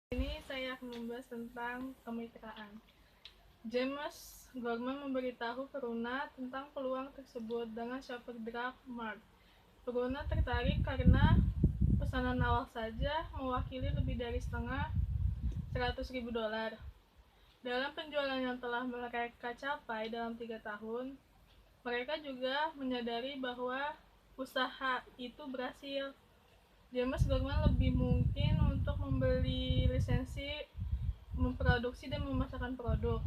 Ini saya akan membahas tentang kemitraan. James Gorman memberitahu Peruna tentang peluang tersebut dengan Shopperdrug Mart. Peruna tertarik karena pesanan awal saja mewakili lebih dari setengah $100.000. Dalam penjualan yang telah mereka capai dalam 3 tahun, mereka juga menyadari bahwa usaha itu berhasil. James Gorman lebih mungkin untuk membeli lisensi memproduksi dan memasarkan produk.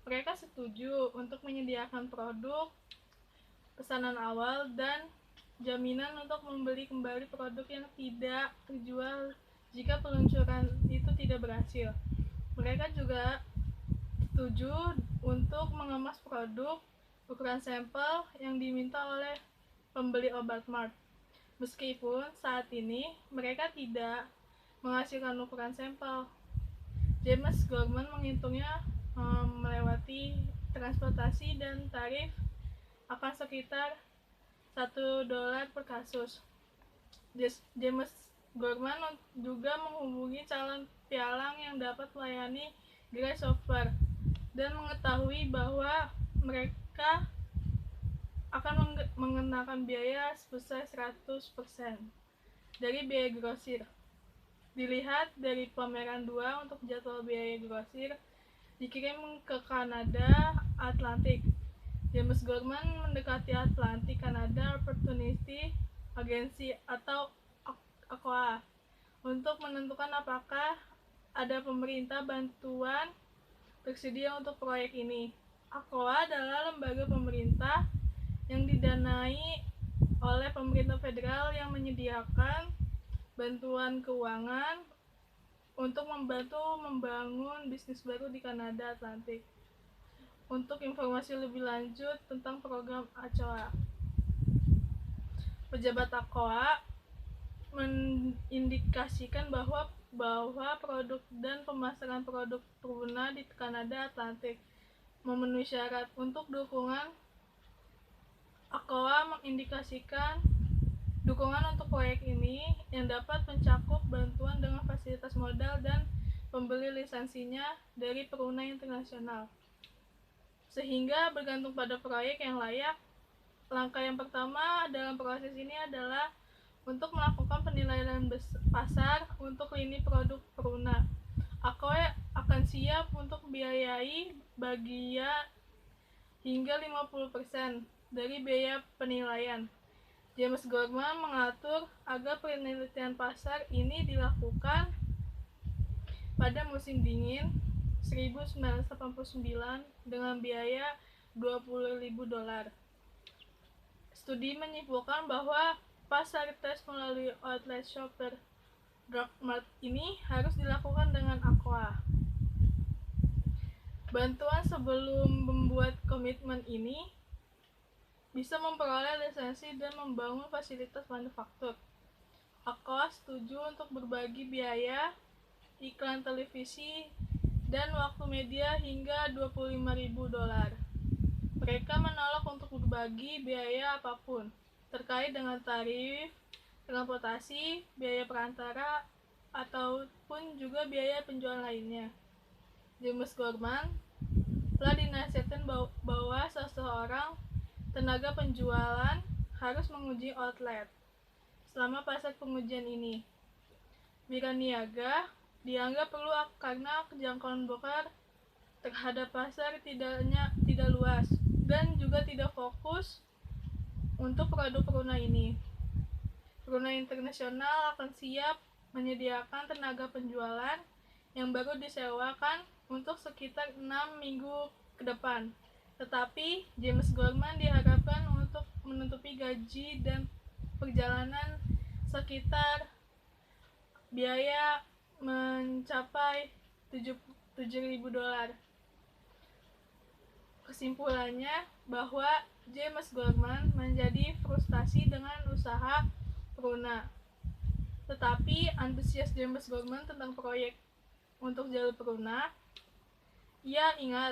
Mereka setuju untuk menyediakan produk pesanan awal dan jaminan untuk membeli kembali produk yang tidak terjual jika peluncuran itu tidak berhasil. Mereka juga setuju untuk mengemas produk ukuran sampel yang diminta oleh pembeli obat Mart. Meskipun saat ini mereka tidak menghasilkan ukuran sampel, James Gorman menghitungnya melewati transportasi dan tarif akan sekitar $1 per kasus. James Gorman juga menghubungi calon pialang yang dapat melayani gerai shopper dan mengetahui bahwa mereka akan mengenakan biaya sebesar 100% dari biaya grosir. Dilihat dari pameran 2 untuk jadwal biaya grosir dikirim ke Kanada Atlantik. James Gorman mendekati Atlantik Canada Opportunity Agency atau ACOA untuk menentukan apakah ada pemerintah bantuan tersedia untuk proyek ini. ACOA adalah lembaga pemerintah yang didanai oleh pemerintah federal yang menyediakan bantuan keuangan untuk membantu membangun bisnis baru di Kanada Atlantik. Untuk informasi lebih lanjut tentang program ACOA, pejabat ACOA mengindikasikan bahwa produk dan pemasaran produk Peruna di Kanada Atlantik memenuhi syarat. Untuk dukungan, ACOA mengindikasikan dukungan untuk proyek ini yang dapat mencakup bantuan dengan fasilitas modal dan pembeli lisensinya dari Peruna Internasional, sehingga bergantung pada proyek yang layak. Langkah yang pertama dalam proses ini adalah untuk melakukan penilaian pasar untuk lini produk Peruna. ACOA akan siap untuk membiayai bagian hingga 50% dari biaya penilaian. James Gorman mengatur agar penelitian pasar ini dilakukan pada musim dingin 1989 dengan biaya $20.000. Studi menyimpulkan bahwa pasar tes melalui outlet Shopperdrug Mart ini harus dilakukan dengan ACOA. Bantuan sebelum membuat komitmen ini bisa memperoleh lisensi dan membangun fasilitas manufaktur. ACOA setuju untuk berbagi biaya iklan televisi dan waktu media hingga $25.000. Mereka menolak untuk berbagi biaya apapun terkait dengan tarif, transportasi, biaya perantara, ataupun juga biaya penjualan lainnya. James Gorman telah dinasihatkan bahwa seseorang tenaga penjualan harus menguji outlet. Selama proses pengujian ini, wira niaga dianggap perlu karena kejangkauan broker terhadap pasar tidak luas dan juga tidak fokus untuk produk Peruna ini. Peruna Internasional akan siap menyediakan tenaga penjualan yang baru disewakan untuk sekitar 6 minggu ke depan. Tetapi James Gorman diharapkan untuk menutupi gaji dan perjalanan sekitar biaya mencapai $7.000. Kesimpulannya bahwa James Gorman menjadi frustasi dengan usaha Peruna. Tetapi antusias James Gorman tentang proyek untuk jalur Peruna, ia ingat